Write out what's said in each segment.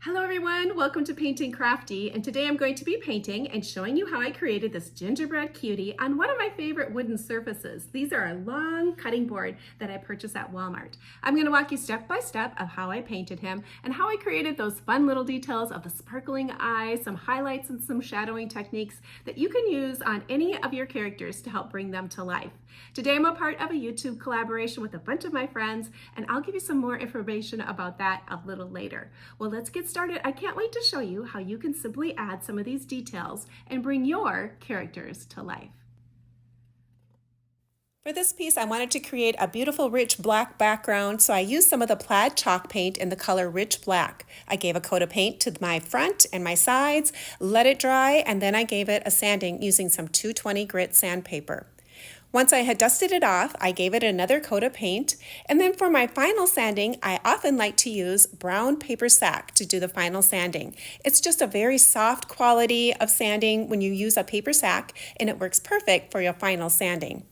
Hello everyone, welcome to Painting Crafty, and today I'm going to be painting and showing you how I created this gingerbread cutie on one of my favorite wooden surfaces. These are a long cutting board that I purchased at Walmart. I'm going to walk you step by step of how I painted him and how I created those fun little details of the sparkling eyes, some highlights and some shadowing techniques that you can use on any of your characters to help bring them to life. Today I'm a part of a YouTube collaboration with a bunch of my friends, and I'll give you some more information about that a little later. Well, let's get started. I can't wait to show you how you can simply add some of these details and bring your characters to life. For this piece, I wanted to create a beautiful rich black background, so I used some of the plaid chalk paint in the color Rich Black. I gave a coat of paint to my front and my sides, let it dry, and then I gave it a sanding using some 220 grit sandpaper. Once I had dusted it off, I gave it another coat of paint, and then for my final sanding, I often like to use brown paper sack to do the final sanding. It's just a very soft quality of sanding when you use a paper sack, and it works perfect for your final sanding.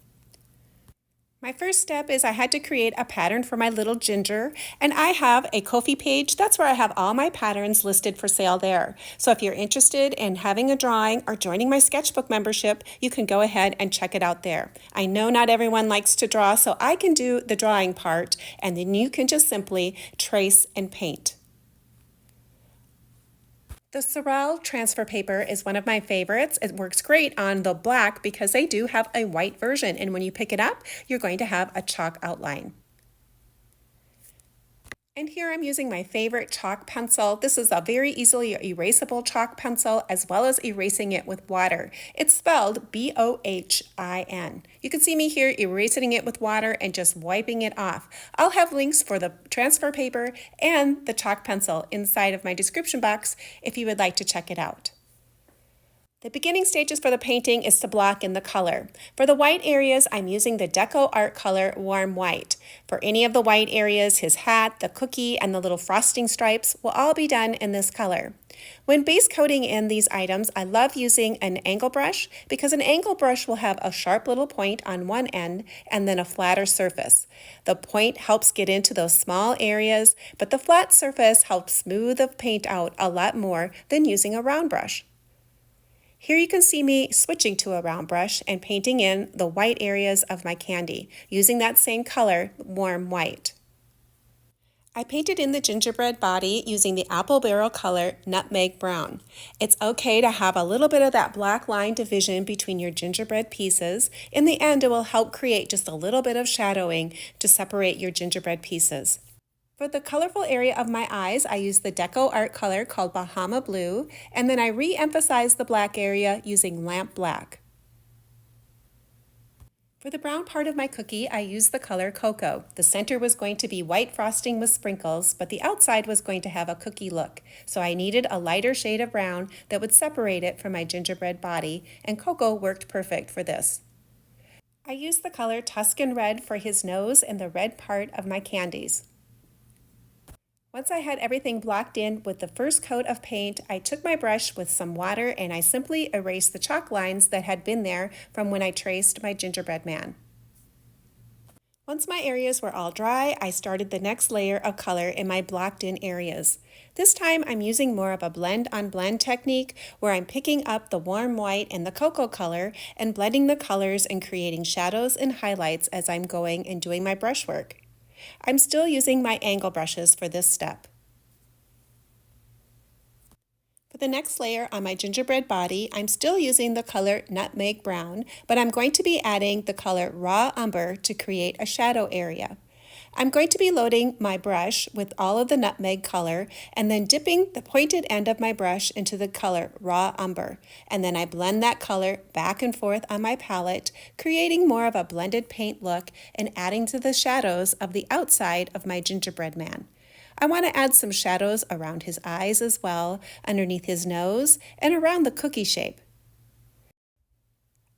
My first step is I had to create a pattern for my little ginger, and I have a Ko-fi page. That's where I have all my patterns listed for sale there. So if you're interested in having a drawing or joining my sketchbook membership, you can go ahead and check it out there. I know not everyone likes to draw, so I can do the drawing part, and then you can just simply trace and paint. The Sorel transfer paper is one of my favorites. It works great on the black because they do have a white version, and when you pick it up, you're going to have a chalk outline. And here I'm using my favorite chalk pencil. This is a very easily erasable chalk pencil, as well as erasing it with water. It's spelled B-O-H-I-N. You can see me here erasing it with water and just wiping it off. I'll have links for the transfer paper and the chalk pencil inside of my description box if you would like to check it out. The beginning stages for the painting is to block in the color. For the white areas, I'm using the Deco Art color Warm White. For any of the white areas, his hat, the cookie, and the little frosting stripes will all be done in this color. When base coating in these items, I love using an angle brush because an angle brush will have a sharp little point on one end and then a flatter surface. The point helps get into those small areas, but the flat surface helps smooth the paint out a lot more than using a round brush. Here you can see me switching to a round brush and painting in the white areas of my candy, using that same color, Warm White. I painted in the gingerbread body using the apple barrel color Nutmeg Brown. It's okay to have a little bit of that black line division between your gingerbread pieces. In the end, it will help create just a little bit of shadowing to separate your gingerbread pieces. For the colorful area of my eyes, I used the Deco Art color called Bahama Blue, and then I re-emphasized the black area using Lamp Black. For the brown part of my cookie, I used the color Cocoa. The center was going to be white frosting with sprinkles, but the outside was going to have a cookie look. So I needed a lighter shade of brown that would separate it from my gingerbread body, and Cocoa worked perfect for this. I used the color Tuscan Red for his nose and the red part of my candies. Once I had everything blocked in with the first coat of paint, I took my brush with some water and I simply erased the chalk lines that had been there from when I traced my gingerbread man. Once my areas were all dry, I started the next layer of color in my blocked in areas. This time I'm using more of a blend on blend technique where I'm picking up the warm white and the cocoa color and blending the colors and creating shadows and highlights as I'm going and doing my brushwork. I'm still using my angle brushes for this step. For the next layer on my gingerbread body, I'm still using the color Nutmeg Brown, but I'm going to be adding the color Raw Umber to create a shadow area. I'm going to be loading my brush with all of the nutmeg color and then dipping the pointed end of my brush into the color Raw Umber. And then I blend that color back and forth on my palette, creating more of a blended paint look and adding to the shadows of the outside of my gingerbread man. I want to add some shadows around his eyes as well, underneath his nose, and around the cookie shape.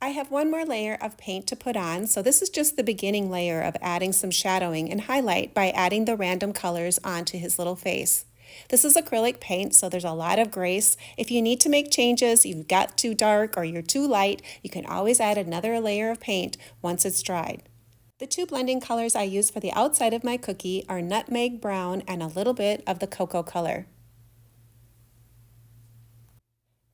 I have one more layer of paint to put on, so this is just the beginning layer of adding some shadowing and highlight by adding the random colors onto his little face. This is acrylic paint, so there's a lot of grace. If you need to make changes, you've got too dark or you're too light, you can always add another layer of paint once it's dried. The two blending colors I use for the outside of my cookie are Nutmeg Brown and a little bit of the cocoa color.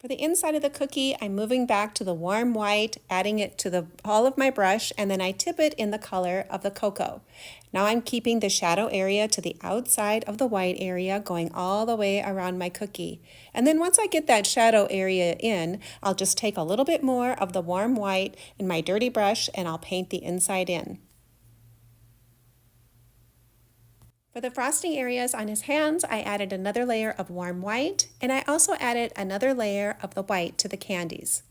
For the inside of the cookie, I'm moving back to the warm white, adding it to the ball of my brush, and then I tip it in the color of the cocoa. Now I'm keeping the shadow area to the outside of the white area, going all the way around my cookie. And then once I get that shadow area in, I'll just take a little bit more of the warm white in my dirty brush and I'll paint the inside in. For the frosting areas on his hands, I added another layer of warm white, and I also added another layer of the white to the candies.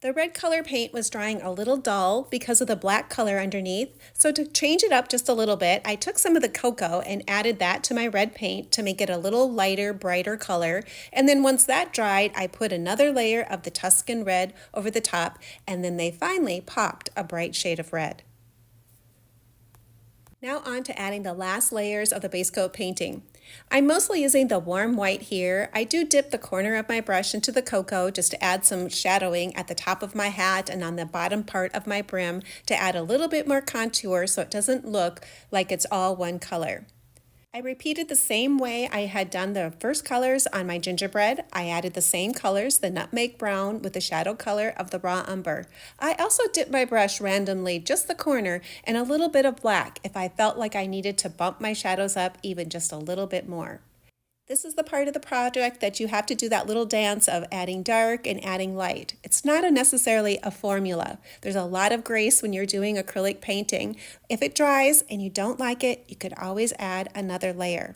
The red color paint was drying a little dull because of the black color underneath, so to change it up just a little bit, I took some of the cocoa and added that to my red paint to make it a little lighter, brighter color, and then once that dried, I put another layer of the Tuscan red over the top, and then they finally popped a bright shade of red. Now on to adding the last layers of the base coat painting. I'm mostly using the warm white here. I do dip the corner of my brush into the cocoa just to add some shadowing at the top of my hat and on the bottom part of my brim to add a little bit more contour so it doesn't look like it's all one color. I repeated the same way I had done the first colors on my gingerbread. I added the same colors, the nutmeg brown with the shadow color of the raw umber. I also dipped my brush randomly, just the corner, and a little bit of black if I felt like I needed to bump my shadows up even just a little bit more. This is the part of the project that you have to do that little dance of adding dark and adding light. It's not necessarily a formula. There's a lot of grace when you're doing acrylic painting. If it dries and you don't like it, you could always add another layer.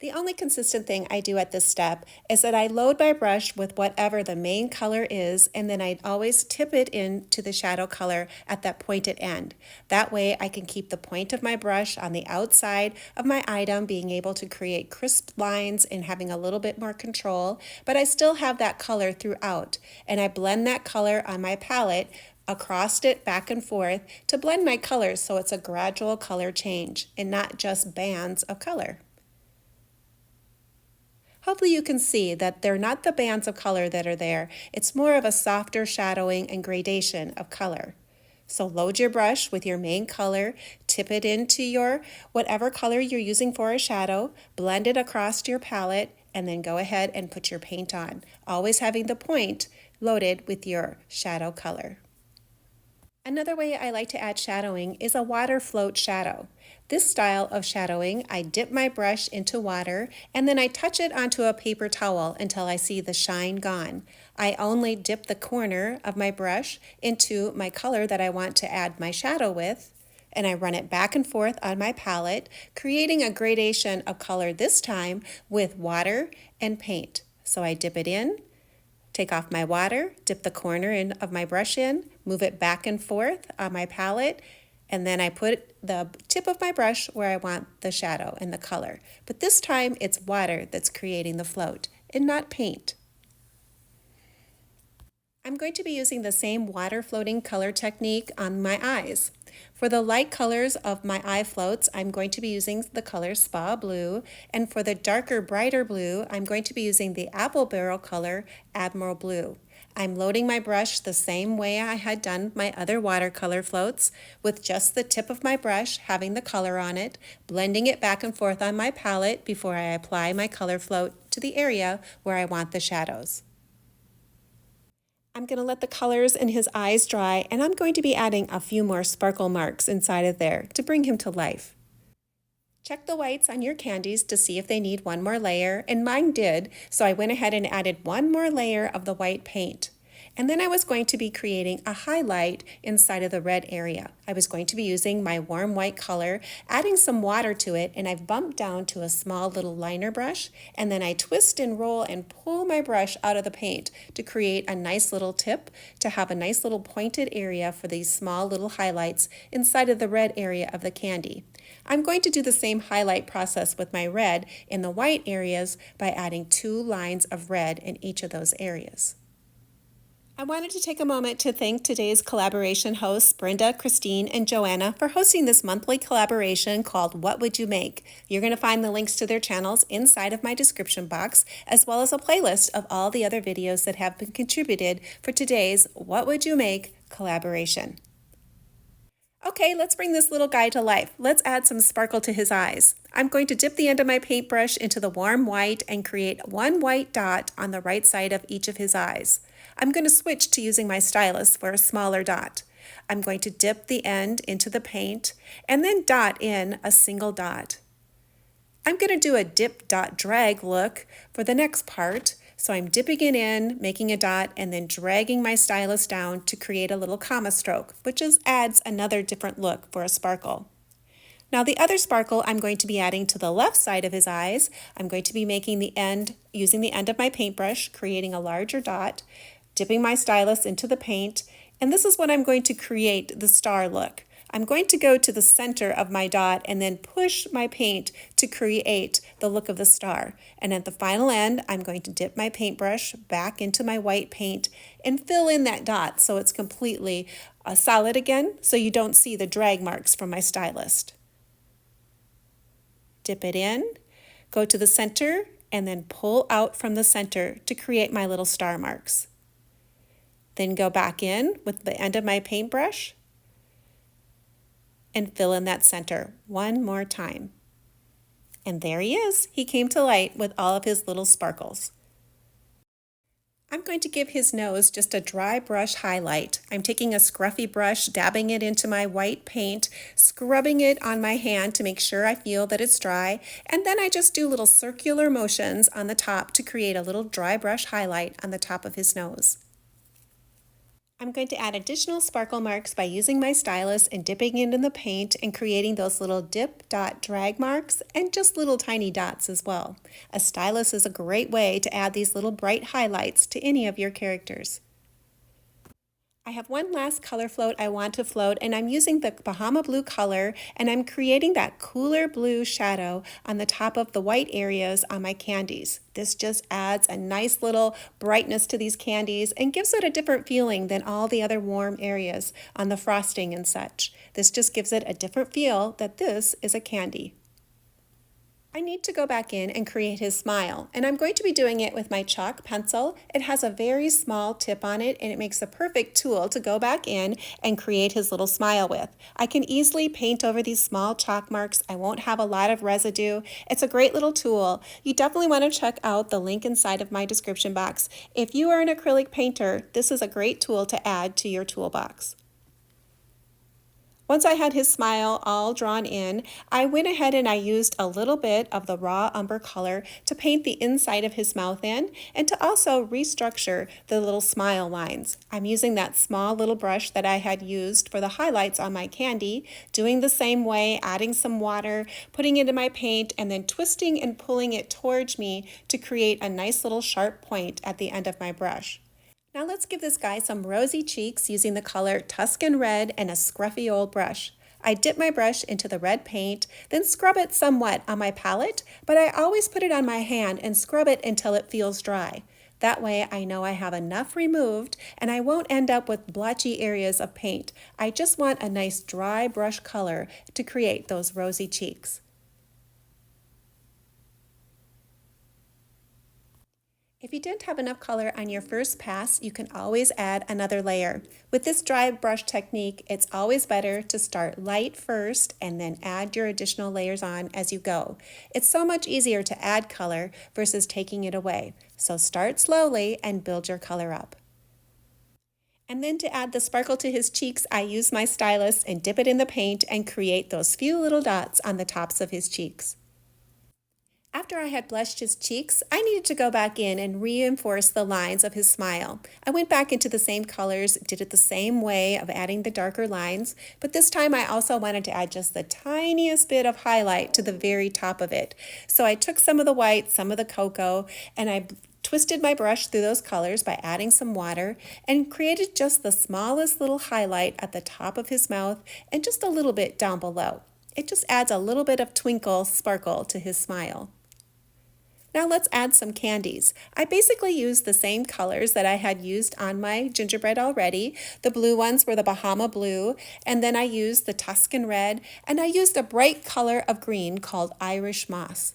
The only consistent thing I do at this step is that I load my brush with whatever the main color is, and then I always tip it into the shadow color at that pointed end. That way I can keep the point of my brush on the outside of my item, being able to create crisp lines and having a little bit more control, but I still have that color throughout. And I blend that color on my palette across it back and forth to blend my colors so it's a gradual color change and not just bands of color. Hopefully you can see that they're not the bands of color that are there. It's more of a softer shadowing and gradation of color. So load your brush with your main color, tip it into your whatever color you're using for a shadow, blend it across your palette, and then go ahead and put your paint on, always having the point loaded with your shadow color. Another way I like to add shadowing is a water float shadow. This style of shadowing, I dip my brush into water and then I touch it onto a paper towel until I see the shine gone. I only dip the corner of my brush into my color that I want to add my shadow with, and I run it back and forth on my palette, creating a gradation of color this time with water and paint. So I dip it in, take off my water, dip the corner of my brush in, move it back and forth on my palette, and then I put the tip of my brush where I want the shadow and the color. But this time it's water that's creating the float and not paint. I'm going to be using the same water floating color technique on my eyes. For the light colors of my eye floats, I'm going to be using the color Spa Blue, and for the darker, brighter blue, I'm going to be using the apple barrel color Admiral Blue. I'm loading my brush the same way I had done my other watercolor floats, with just the tip of my brush having the color on it, blending it back and forth on my palette before I apply my color float to the area where I want the shadows. I'm going to let the colors in his eyes dry, and I'm going to be adding a few more sparkle marks inside of there to bring him to life. Check the whites on your candies to see if they need one more layer, and mine did, so I went ahead and added one more layer of the white paint. And then I was going to be creating a highlight inside of the red area. I was going to be using my warm white color, adding some water to it, and I've bumped down to a small little liner brush, and then I twist and roll and pull my brush out of the paint to create a nice little tip, to have a nice little pointed area for these small little highlights inside of the red area of the candy. I'm going to do the same highlight process with my red in the white areas by adding 2 lines of red in each of those areas. I wanted to take a moment to thank today's collaboration hosts, Brenda, Christine, and Joanna, for hosting this monthly collaboration called What Would You Make? You're going to find the links to their channels inside of my description box, as well as a playlist of all the other videos that have been contributed for today's What Would You Make collaboration. Okay, let's bring this little guy to life. Let's add some sparkle to his eyes. I'm going to dip the end of my paintbrush into the warm white and create one white dot on the right side of each of his eyes. I'm going to switch to using my stylus for a smaller dot. I'm going to dip the end into the paint and then dot in a single dot. I'm going to do a dip dot drag look for the next part. So I'm dipping it in, making a dot, and then dragging my stylus down to create a little comma stroke, which just adds another different look for a sparkle. Now the other sparkle I'm going to be adding to the left side of his eyes. I'm going to be making the end, using the end of my paintbrush, creating a larger dot, dipping my stylus into the paint, and this is what I'm going to create the star look. I'm going to go to the center of my dot and then push my paint to create the look of the star. And at the final end, I'm going to dip my paintbrush back into my white paint and fill in that dot so it's completely solid again, so you don't see the drag marks from my stylus. Dip it in, go to the center, and then pull out from the center to create my little star marks. Then go back in with the end of my paintbrush and fill in that center one more time. And there he is. He came to light with all of his little sparkles. I'm going to give his nose just a dry brush highlight. I'm taking a scruffy brush, dabbing it into my white paint, scrubbing it on my hand to make sure I feel that it's dry, and then I just do little circular motions on the top to create a little dry brush highlight on the top of his nose. I'm going to add additional sparkle marks by using my stylus and dipping it in the paint and creating those little dip dot drag marks and just little tiny dots as well. A stylus is a great way to add these little bright highlights to any of your characters. I have one last color float I want to float, and I'm using the Bahama Blue color, and I'm creating that cooler blue shadow on the top of the white areas on my candies. This just adds a nice little brightness to these candies and gives it a different feeling than all the other warm areas on the frosting and such. This just gives it a different feel that this is a candy. I need to go back in and create his smile, and I'm going to be doing it with my chalk pencil. It has a very small tip on it, and it makes a perfect tool to go back in and create his little smile with. I can easily paint over these small chalk marks. I won't have a lot of residue. It's a great little tool. You definitely want to check out the link inside of my description box. If you are an acrylic painter, this is a great tool to add to your toolbox. Once I had his smile all drawn in, I went ahead and I used a little bit of the raw umber color to paint the inside of his mouth in and to also restructure the little smile lines. I'm using that small little brush that I had used for the highlights on my candy, doing the same way, adding some water, putting it in my paint, and then twisting and pulling it towards me to create a nice little sharp point at the end of my brush. Now let's give this guy some rosy cheeks using the color Tuscan Red and a scruffy old brush. I dip my brush into the red paint, then scrub it somewhat on my palette, but I always put it on my hand and scrub it until it feels dry. That way I know I have enough removed and I won't end up with blotchy areas of paint. I just want a nice dry brush color to create those rosy cheeks. If you didn't have enough color on your first pass, you can always add another layer. With this dry brush technique, it's always better to start light first and then add your additional layers on as you go. It's so much easier to add color versus taking it away. So start slowly and build your color up. And then to add the sparkle to his cheeks, I use my stylus and dip it in the paint and create those few little dots on the tops of his cheeks. After I had blushed his cheeks, I needed to go back in and reinforce the lines of his smile. I went back into the same colors, did it the same way of adding the darker lines, but this time I also wanted to add just the tiniest bit of highlight to the very top of it. So I took some of the white, some of the cocoa, and I twisted my brush through those colors by adding some water and created just the smallest little highlight at the top of his mouth and just a little bit down below. It just adds a little bit of twinkle, sparkle to his smile. Now let's add some candies. I basically used the same colors that I had used on my gingerbread already. The blue ones were the Bahama Blue, and then I used the Tuscan Red, and I used a bright color of green called Irish Moss.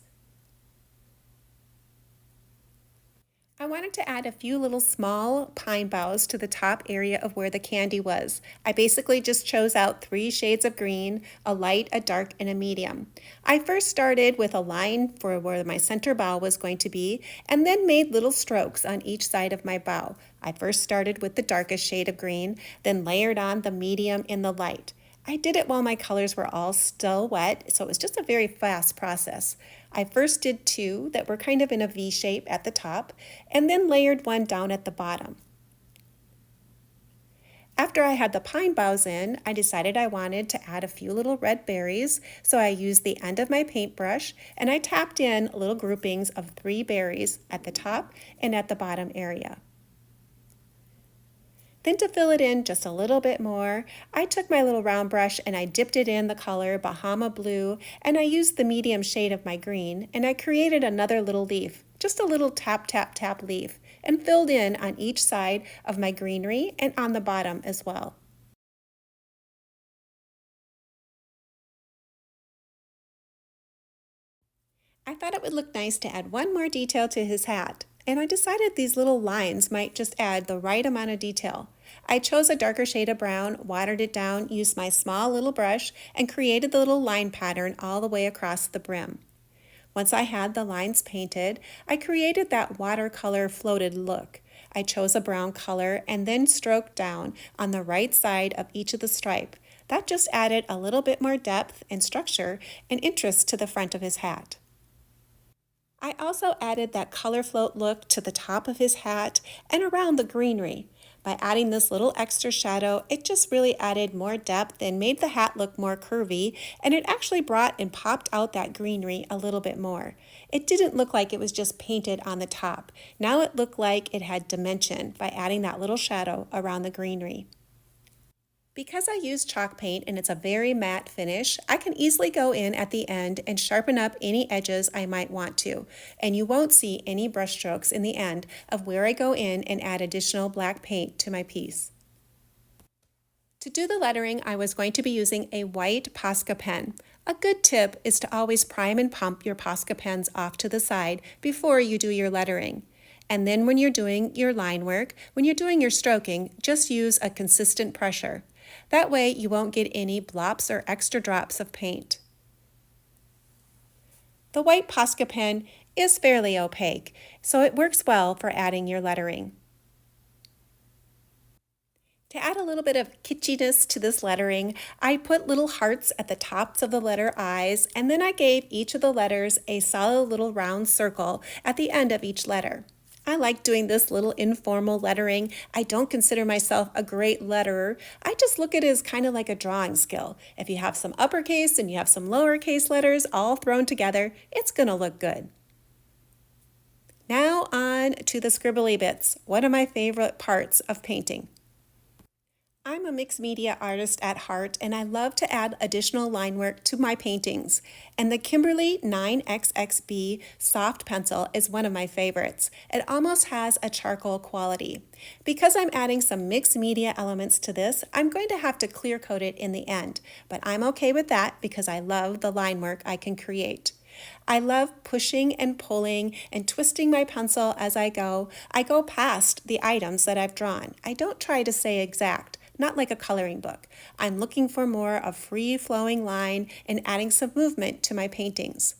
I wanted to add a few little small pine boughs to the top area of where the candy was. I basically just chose out 3 shades of green, a light, a dark, and a medium. I first started with a line for where my center bough was going to be, and then made little strokes on each side of my bough. I first started with the darkest shade of green, then layered on the medium and the light. I did it while my colors were all still wet, so it was just a very fast process. I first did 2 that were kind of in a V shape at the top, and then layered one down at the bottom. After I had the pine boughs in, I decided I wanted to add a few little red berries, so I used the end of my paintbrush and I tapped in little groupings of 3 berries at the top and at the bottom area. Then to fill it in just a little bit more, I took my little round brush and I dipped it in the color Bahama Blue, and I used the medium shade of my green, and I created another little leaf, just a little tap, tap, tap leaf, and filled in on each side of my greenery and on the bottom as well. I thought it would look nice to add one more detail to his hat, and I decided these little lines might just add the right amount of detail. I chose a darker shade of brown, watered it down, used my small little brush, and created the little line pattern all the way across the brim. Once I had the lines painted, I created that watercolor floated look. I chose a brown color and then stroked down on the right side of each of the stripe. That just added a little bit more depth and structure and interest to the front of his hat. I also added that color float look to the top of his hat and around the greenery. By adding this little extra shadow, it just really added more depth and made the hat look more curvy, and it actually brought and popped out that greenery a little bit more. It didn't look like it was just painted on the top. Now it looked like it had dimension by adding that little shadow around the greenery. Because I use chalk paint and it's a very matte finish, I can easily go in at the end and sharpen up any edges I might want to, and you won't see any brush strokes in the end of where I go in and add additional black paint to my piece. To do the lettering, I was going to be using a white Posca pen. A good tip is to always prime and pump your Posca pens off to the side before you do your lettering. And then when you're doing your line work, when you're doing your stroking, just use a consistent pressure. That way you won't get any blops or extra drops of paint. The white Posca pen is fairly opaque, so it works well for adding your lettering. To add a little bit of kitschiness to this lettering, I put little hearts at the tops of the letter I's, and then I gave each of the letters a solid little round circle at the end of each letter. I like doing this little informal lettering. I don't consider myself a great letterer. I just look at it as kind of like a drawing skill. If you have some uppercase and you have some lowercase letters all thrown together, it's going to look good. Now on to the scribbly bits, one of my favorite parts of painting. I'm a mixed media artist at heart, and I love to add additional line work to my paintings. And the Kimberly 9XXB soft pencil is one of my favorites. It almost has a charcoal quality. Because I'm adding some mixed media elements to this, I'm going to have to clear coat it in the end, but I'm okay with that because I love the line work I can create. I love pushing and pulling and twisting my pencil as I go. I go past the items that I've drawn. I don't try to stay exact, not like a coloring book. I'm looking for more of free-flowing line and adding some movement to my paintings.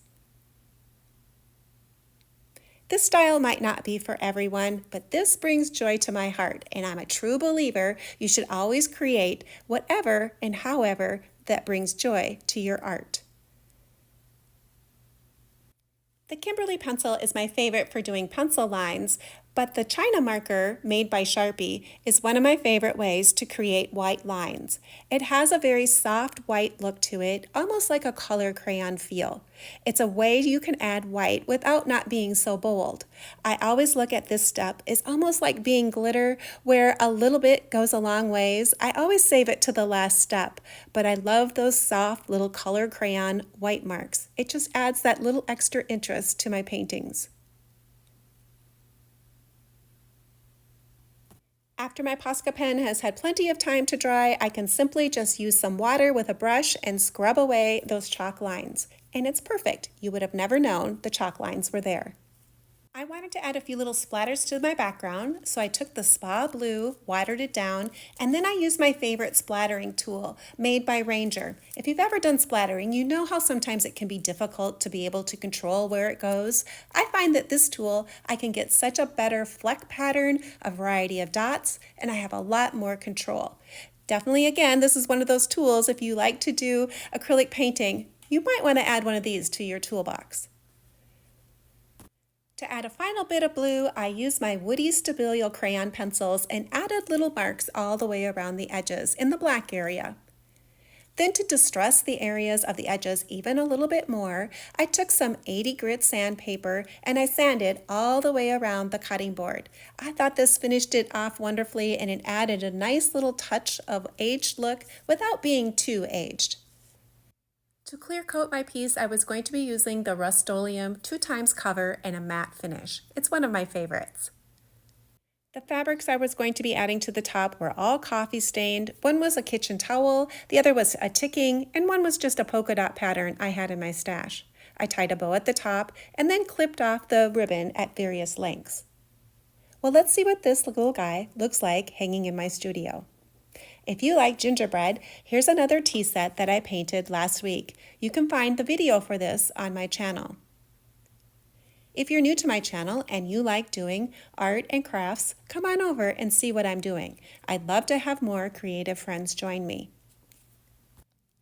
This style might not be for everyone, but this brings joy to my heart, and I'm a true believer you should always create whatever and however that brings joy to your art. The Kimberly pencil is my favorite for doing pencil lines, but the China marker made by Sharpie is one of my favorite ways to create white lines. It has a very soft white look to it, almost like a color crayon feel. It's a way you can add white without not being so bold. I always look at this step as almost like being glitter, where a little bit goes a long ways. I always save it to the last step, but I love those soft little color crayon white marks. It just adds that little extra interest to my paintings. After my Posca pen has had plenty of time to dry, I can simply just use some water with a brush and scrub away those chalk lines. And it's perfect. You would have never known the chalk lines were there. I wanted to add a few little splatters to my background, so I took the spa blue, watered it down, and then I used my favorite splattering tool made by Ranger. If you've ever done splattering, you know how sometimes it can be difficult to be able to control where it goes. I find that this tool, I can get such a better fleck pattern, a variety of dots, and I have a lot more control. Definitely, again, this is one of those tools if you like to do acrylic painting, you might want to add one of these to your toolbox. To add a final bit of blue, I used my Woody Stabilo crayon pencils and added little marks all the way around the edges in the black area. Then to distress the areas of the edges even a little bit more, I took some 80 grit sandpaper and I sanded all the way around the cutting board. I thought this finished it off wonderfully and it added a nice little touch of aged look without being too aged. To clear coat my piece, I was going to be using the Rust-Oleum 2x cover and a matte finish. It's one of my favorites. The fabrics I was going to be adding to the top were all coffee stained. One was a kitchen towel, the other was a ticking, and one was just a polka dot pattern I had in my stash. I tied a bow at the top and then clipped off the ribbon at various lengths. Well, let's see what this little guy looks like hanging in my studio. If you like gingerbread, here's another tea set that I painted last week. You can find the video for this on my channel. If you're new to my channel and you like doing art and crafts, come on over and see what I'm doing. I'd love to have more creative friends join me.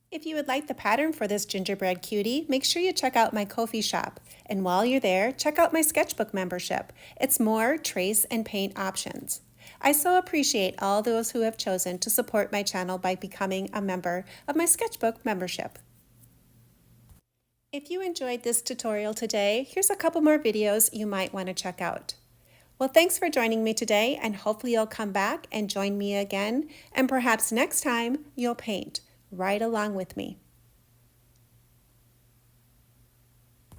If you would like the pattern for this gingerbread cutie, make sure you check out my Ko-fi shop. And while you're there, check out my sketchbook membership. It's more trace and paint options. I so appreciate all those who have chosen to support my channel by becoming a member of my sketchbook membership. If you enjoyed this tutorial today, here's a couple more videos you might want to check out. Well, thanks for joining me today, and hopefully you'll come back and join me again, and perhaps next time you'll paint right along with me.